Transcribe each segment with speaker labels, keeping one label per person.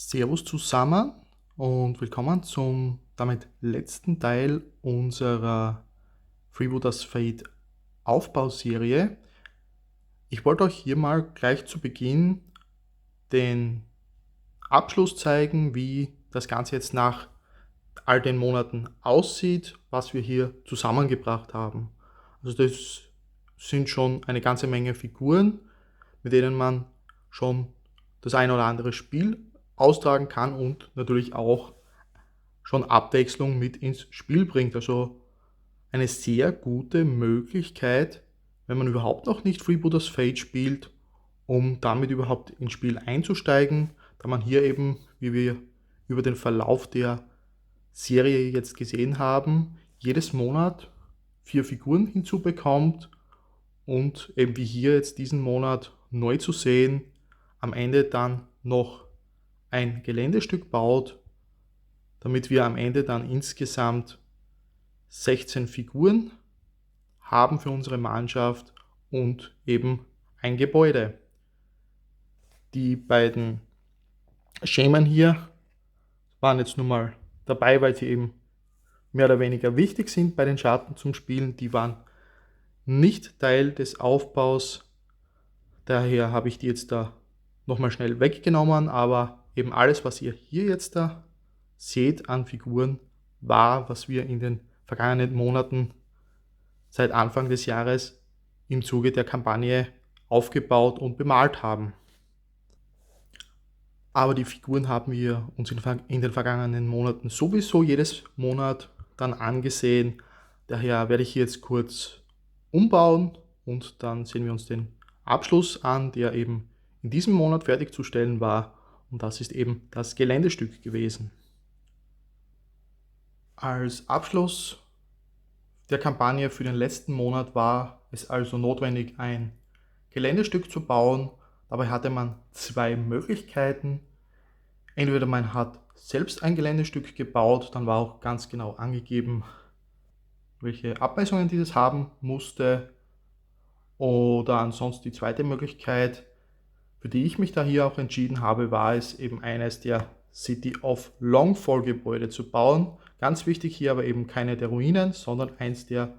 Speaker 1: Servus zusammen und willkommen zum damit letzten Teil unserer Freebooters Fate Aufbauserie. Ich wollte euch hier mal gleich zu Beginn den Abschluss zeigen, wie das Ganze jetzt nach all den Monaten aussieht, was wir hier zusammengebracht haben. Also das sind schon eine ganze Menge Figuren, mit denen man schon das ein oder andere Spiel austragen kann und natürlich auch schon Abwechslung mit ins Spiel bringt. Also eine sehr gute Möglichkeit, wenn man überhaupt noch nicht Freebooters Fate spielt, um damit überhaupt ins Spiel einzusteigen, da man hier eben, wie wir über den Verlauf der Serie jetzt gesehen haben, jedes Monat 4 Figuren hinzubekommt und eben wie hier jetzt diesen Monat neu zu sehen, am Ende dann noch ein Geländestück baut, damit wir am Ende dann insgesamt 16 Figuren haben für unsere Mannschaft und eben ein Gebäude. Die beiden Schemen hier waren jetzt nun mal dabei, weil sie eben mehr oder weniger wichtig sind bei den Scharten zum Spielen. Die waren nicht Teil des Aufbaus, daher habe ich die jetzt da nochmal schnell weggenommen, aber eben alles, was ihr hier jetzt da seht an Figuren, war, was wir in den vergangenen Monaten seit Anfang des Jahres im Zuge der Kampagne aufgebaut und bemalt haben. Aber die Figuren haben wir uns in den vergangenen Monaten sowieso jedes Monat dann angesehen. Daher werde ich hier jetzt kurz umbauen und dann sehen wir uns den Abschluss an, der eben in diesem Monat fertigzustellen war. Und das ist eben das Geländestück gewesen. Als Abschluss der Kampagne für den letzten Monat war es also notwendig, ein Geländestück zu bauen. Dabei hatte man zwei Möglichkeiten. Entweder man hat selbst ein Geländestück gebaut, dann war auch ganz genau angegeben, welche Abmessungen dieses haben musste. Oder ansonsten die zweite Möglichkeit, für die ich mich da hier auch entschieden habe, war es eben eines der City of Longfall Gebäude zu bauen. Ganz wichtig hier aber eben keine der Ruinen, sondern eins der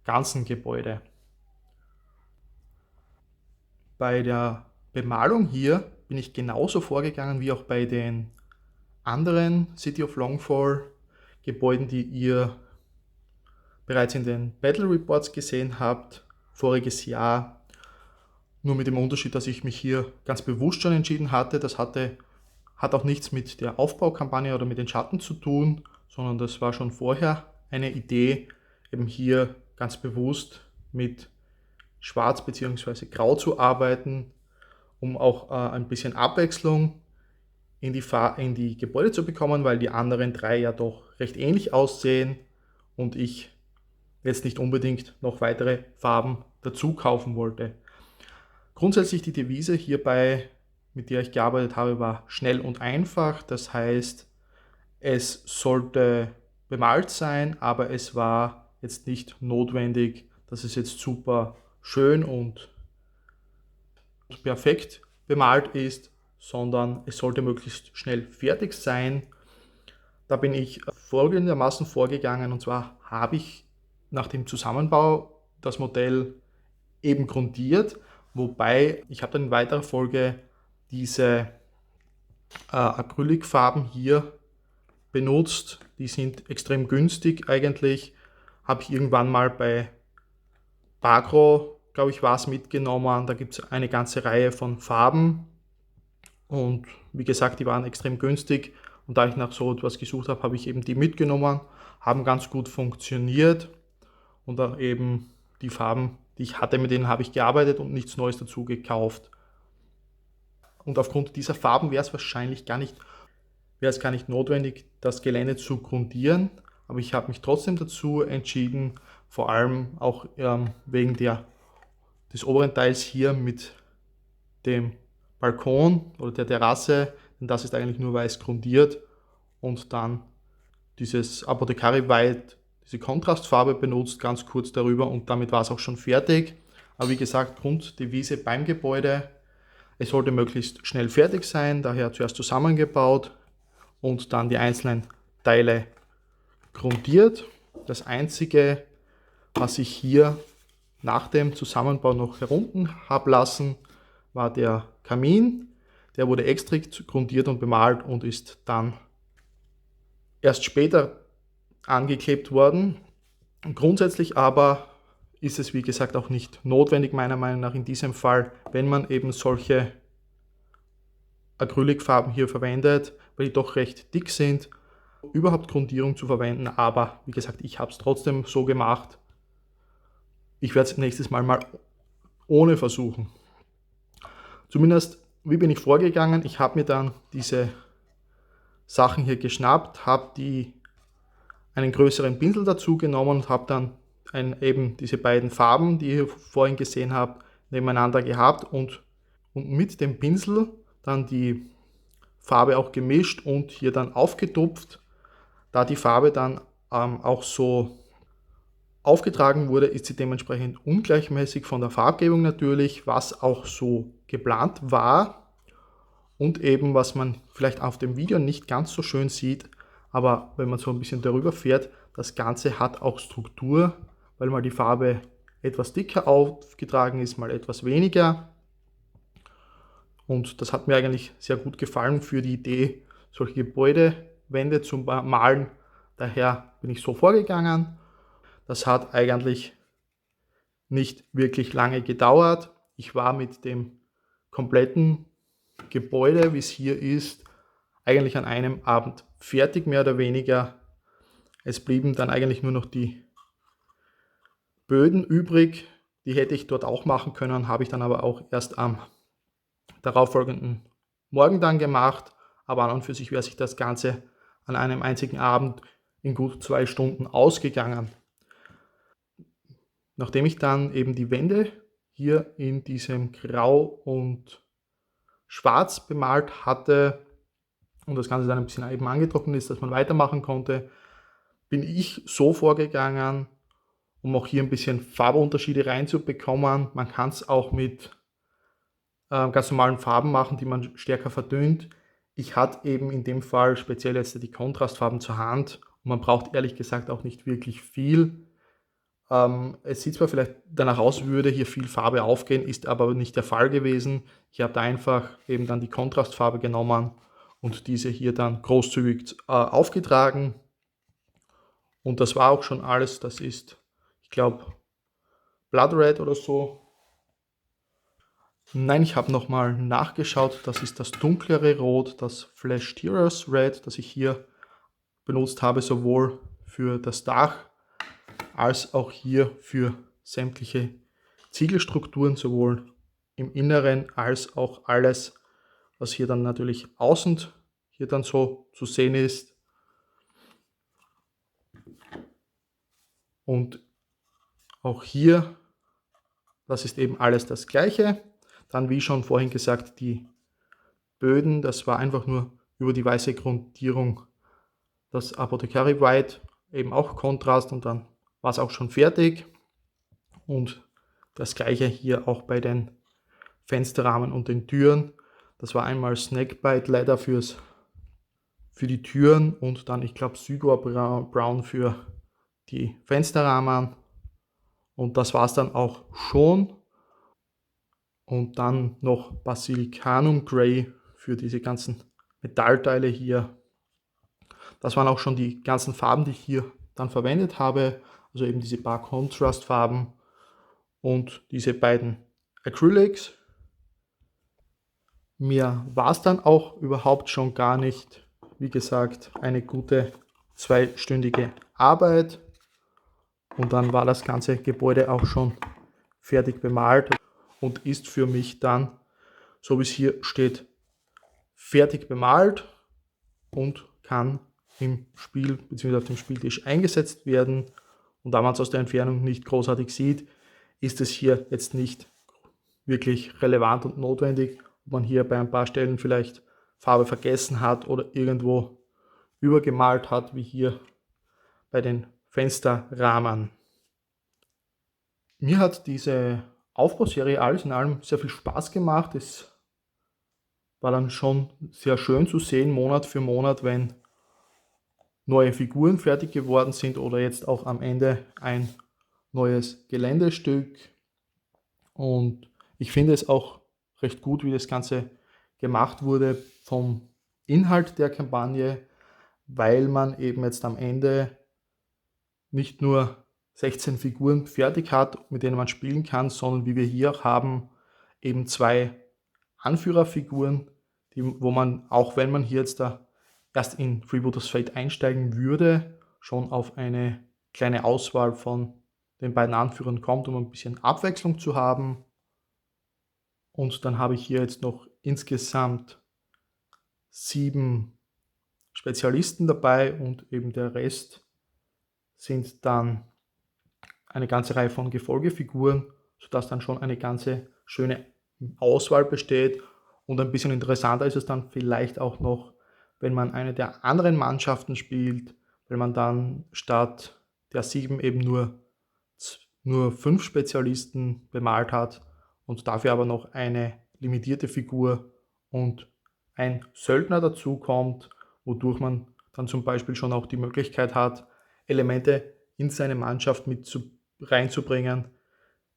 Speaker 1: ganzen Gebäude. Bei der Bemalung hier bin ich genauso vorgegangen wie auch bei den anderen City of Longfall Gebäuden, die ihr bereits in den Battle Reports gesehen habt, voriges Jahr. Nur mit dem Unterschied, dass ich mich hier ganz bewusst schon entschieden hatte. Das hat auch nichts mit der Aufbaukampagne oder mit den Schatten zu tun, sondern das war schon vorher eine Idee, eben hier ganz bewusst mit Schwarz bzw. Grau zu arbeiten, um auch ein bisschen Abwechslung in die Gebäude zu bekommen, weil die anderen drei ja doch recht ähnlich aussehen und ich jetzt nicht unbedingt noch weitere Farben dazu kaufen wollte. Grundsätzlich die Devise hierbei, mit der ich gearbeitet habe, war schnell und einfach. Das heißt, es sollte bemalt sein, aber es war jetzt nicht notwendig, dass es jetzt super schön und perfekt bemalt ist, sondern es sollte möglichst schnell fertig sein. Da bin ich folgendermaßen vorgegangen, und zwar habe ich nach dem Zusammenbau das Modell eben grundiert, wobei ich habe dann in weiterer Folge diese Acrylicfarben hier benutzt. Die sind extrem günstig eigentlich. Habe ich irgendwann mal bei Bagro, glaube ich, war es mitgenommen. Da gibt es eine ganze Reihe von Farben und wie gesagt, die waren extrem günstig und da ich nach so etwas gesucht habe, habe ich eben die mitgenommen, haben ganz gut funktioniert und dann eben die Farben, die ich hatte, mit denen habe ich gearbeitet und nichts Neues dazu gekauft. Und aufgrund dieser Farben wäre es gar nicht notwendig, das Gelände zu grundieren, aber ich habe mich trotzdem dazu entschieden, vor allem auch wegen des oberen Teils hier mit dem Balkon oder der Terrasse, denn das ist eigentlich nur weiß grundiert und dann dieses Apothecary White, diese Kontrastfarbe benutzt, ganz kurz darüber und damit war es auch schon fertig. Aber wie gesagt, Grunddevise beim Gebäude, Es sollte möglichst schnell fertig sein, daher zuerst zusammengebaut und dann die einzelnen Teile grundiert. Das Einzige, was ich hier nach dem Zusammenbau noch herunten habe lassen, war der Kamin. Der wurde extra grundiert und bemalt und ist dann erst später angeklebt worden. Grundsätzlich aber ist es, wie gesagt, auch nicht notwendig, meiner Meinung nach in diesem Fall, wenn man eben solche Acrylfarben hier verwendet, weil die doch recht dick sind, überhaupt Grundierung zu verwenden. Aber wie gesagt, ich habe es trotzdem so gemacht. Ich werde es nächstes Mal ohne versuchen. Zumindest, wie bin ich vorgegangen? Ich habe mir dann diese Sachen hier geschnappt, habe einen größeren Pinsel dazu genommen und habe dann eben diese beiden Farben, die ihr vorhin gesehen habt, nebeneinander gehabt und mit dem Pinsel dann die Farbe auch gemischt und hier dann aufgetupft. Da die Farbe dann auch so aufgetragen wurde, ist sie dementsprechend ungleichmäßig von der Farbgebung natürlich, was auch so geplant war und eben, was man vielleicht auf dem Video nicht ganz so schön sieht, aber wenn man so ein bisschen darüber fährt, das Ganze hat auch Struktur, weil mal die Farbe etwas dicker aufgetragen ist, mal etwas weniger. Und das hat mir eigentlich sehr gut gefallen für die Idee, solche Gebäudewände zu malen. Daher bin ich so vorgegangen. Das hat eigentlich nicht wirklich lange gedauert. Ich war mit dem kompletten Gebäude, wie es hier ist, eigentlich an einem Abend fertig, mehr oder weniger. Es blieben dann eigentlich nur noch die Böden übrig. Die hätte ich dort auch machen können, habe ich dann aber auch erst am darauffolgenden Morgen dann gemacht. Aber an und für sich wäre sich das Ganze an einem einzigen Abend in gut 2 Stunden ausgegangen. Nachdem ich dann eben die Wände hier in diesem Grau und Schwarz bemalt hatte und das Ganze dann ein bisschen eben angetrocknet ist, dass man weitermachen konnte, bin ich so vorgegangen, um auch hier ein bisschen Farbunterschiede reinzubekommen. Man kann es auch mit ganz normalen Farben machen, die man stärker verdünnt. Ich hatte eben in dem Fall speziell jetzt die Kontrastfarben zur Hand und man braucht ehrlich gesagt auch nicht wirklich viel. Es sieht zwar vielleicht danach aus, würde hier viel Farbe aufgehen, ist aber nicht der Fall gewesen. Ich habe da einfach eben dann die Kontrastfarbe genommen und diese hier dann großzügig aufgetragen. Und das war auch schon alles. Das ist, ich glaube, Blood Red oder so. Nein, ich habe nochmal nachgeschaut. Das ist das dunklere Rot, das Flash Tears Red, das ich hier benutzt habe, sowohl für das Dach als auch hier für sämtliche Ziegelstrukturen, sowohl im Inneren als auch alles, was hier dann natürlich außen hier dann so zu sehen ist. Und auch hier, das ist eben alles das Gleiche. Dann, wie schon vorhin gesagt, die Böden, das war einfach nur über die weiße Grundierung das Apothecary White, eben auch Kontrast, und dann war es auch schon fertig. Und das gleiche hier auch bei den Fensterrahmen und den Türen. Das war einmal Snakebite Leather für die Türen und dann, ich glaube, Sygor Brown für die Fensterrahmen. Und das war es dann auch schon. Und dann noch Basilicanum Grey für diese ganzen Metallteile hier. Das waren auch schon die ganzen Farben, die ich hier dann verwendet habe. Also eben diese paar Contrastfarben und diese beiden Acrylics. Mir war es dann auch überhaupt schon gar nicht, wie gesagt, eine gute 2-stündige Arbeit. Und dann war das ganze Gebäude auch schon fertig bemalt und ist für mich dann, so wie es hier steht, fertig bemalt und kann im Spiel bzw. auf dem Spieltisch eingesetzt werden. Und da man es aus der Entfernung nicht großartig sieht, ist es hier jetzt nicht wirklich relevant und notwendig, ob man hier bei ein paar Stellen vielleicht Farbe vergessen hat oder irgendwo übergemalt hat, wie hier bei den Fensterrahmen. Mir hat diese Aufbauserie alles in allem sehr viel Spaß gemacht. Es war dann schon sehr schön zu sehen, Monat für Monat, wenn neue Figuren fertig geworden sind oder jetzt auch am Ende ein neues Geländestück. Und ich finde es auch recht gut, wie das Ganze gemacht wurde vom Inhalt der Kampagne, weil man eben jetzt am Ende nicht nur 16 Figuren fertig hat, mit denen man spielen kann, sondern wie wir hier auch haben, eben 2 Anführerfiguren, wo man, auch wenn man hier jetzt da erst in Freebooters Fate einsteigen würde, schon auf eine kleine Auswahl von den beiden Anführern kommt, um ein bisschen Abwechslung zu haben. Und dann habe ich hier jetzt noch insgesamt 7 Spezialisten dabei und eben der Rest sind dann eine ganze Reihe von Gefolgefiguren, sodass dann schon eine ganze schöne Auswahl besteht. Und ein bisschen interessanter ist es dann vielleicht auch noch, wenn man eine der anderen Mannschaften spielt, weil man dann statt der 7 eben nur 5 Spezialisten bemalt hat und dafür aber noch eine limitierte Figur und ein Söldner dazu kommt, wodurch man dann zum Beispiel schon auch die Möglichkeit hat, Elemente in seine Mannschaft reinzubringen,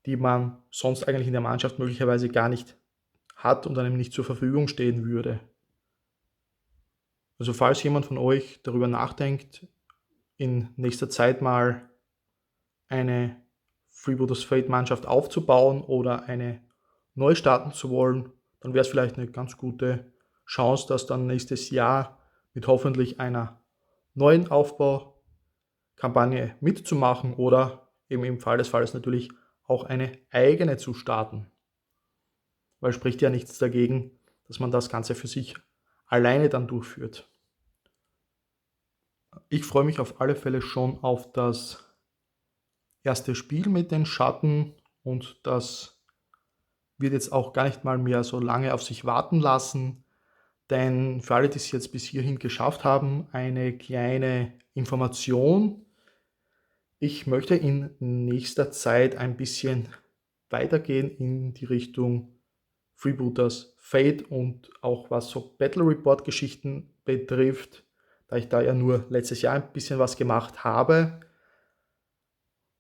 Speaker 1: die man sonst eigentlich in der Mannschaft möglicherweise gar nicht hat und einem nicht zur Verfügung stehen würde. Also falls jemand von euch darüber nachdenkt, in nächster Zeit mal eine Freebooters Fate Mannschaft aufzubauen oder eine neu starten zu wollen, dann wäre es vielleicht eine ganz gute Chance, das dann nächstes Jahr mit hoffentlich einer neuen Aufbaukampagne mitzumachen oder eben im Fall des Falles natürlich auch eine eigene zu starten. Weil spricht ja nichts dagegen, dass man das Ganze für sich alleine dann durchführt. Ich freue mich auf alle Fälle schon auf das erste Spiel mit den Schatten und das wird jetzt auch gar nicht mal mehr so lange auf sich warten lassen, denn für alle, die es jetzt bis hierhin geschafft haben, eine kleine Information. Ich möchte in nächster Zeit ein bisschen weitergehen in die Richtung Freebooters Fate und auch was so Battle Report Geschichten betrifft, da ich da ja nur letztes Jahr ein bisschen was gemacht habe.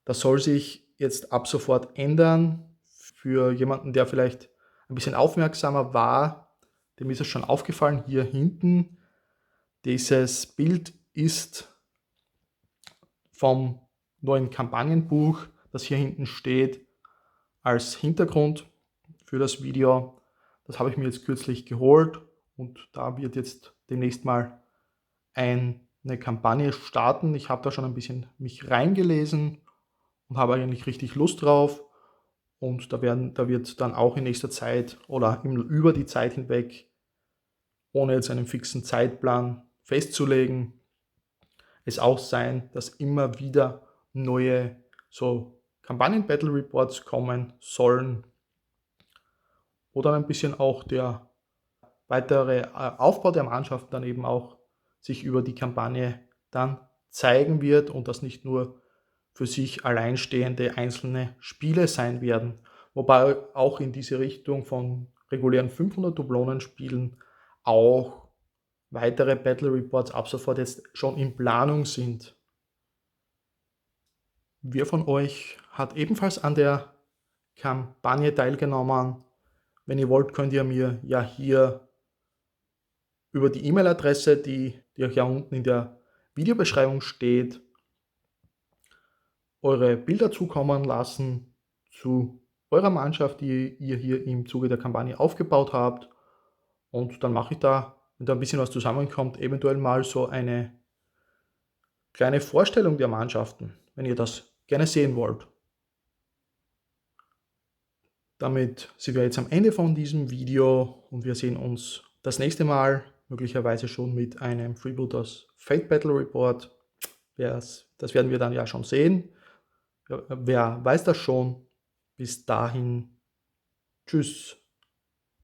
Speaker 1: Das soll sich jetzt ab sofort ändern. Für jemanden, der vielleicht ein bisschen aufmerksamer war, dem ist es schon aufgefallen, hier hinten, dieses Bild ist vom neuen Kampagnenbuch, das hier hinten steht, als Hintergrund für das Video. Das habe ich mir jetzt kürzlich geholt und da wird jetzt demnächst mal eine Kampagne starten. Ich habe da schon ein bisschen mich reingelesen und habe eigentlich richtig Lust drauf. Und da wird dann auch in nächster Zeit oder über die Zeit hinweg, ohne jetzt einen fixen Zeitplan festzulegen, es auch sein, dass immer wieder neue so Kampagnen-Battle-Reports kommen sollen oder ein bisschen auch der weitere Aufbau der Mannschaft dann eben auch sich über die Kampagne dann zeigen wird und das nicht nur für sich alleinstehende einzelne Spiele sein werden. Wobei auch in diese Richtung von regulären 500 Dublonen-Spielen auch weitere Battle Reports ab sofort jetzt schon in Planung sind. Wer von euch hat ebenfalls an der Kampagne teilgenommen? Wenn ihr wollt, könnt ihr mir ja hier über die E-Mail-Adresse, die euch ja unten in der Videobeschreibung steht, eure Bilder zukommen lassen zu eurer Mannschaft, die ihr hier im Zuge der Kampagne aufgebaut habt. Und dann mache ich da, wenn da ein bisschen was zusammenkommt, eventuell mal so eine kleine Vorstellung der Mannschaften, wenn ihr das gerne sehen wollt. Damit sind wir jetzt am Ende von diesem Video und wir sehen uns das nächste Mal, möglicherweise schon mit einem Freebooters Fate Battle Report. Das werden wir dann ja schon sehen. Wer weiß das schon? Bis dahin, tschüss.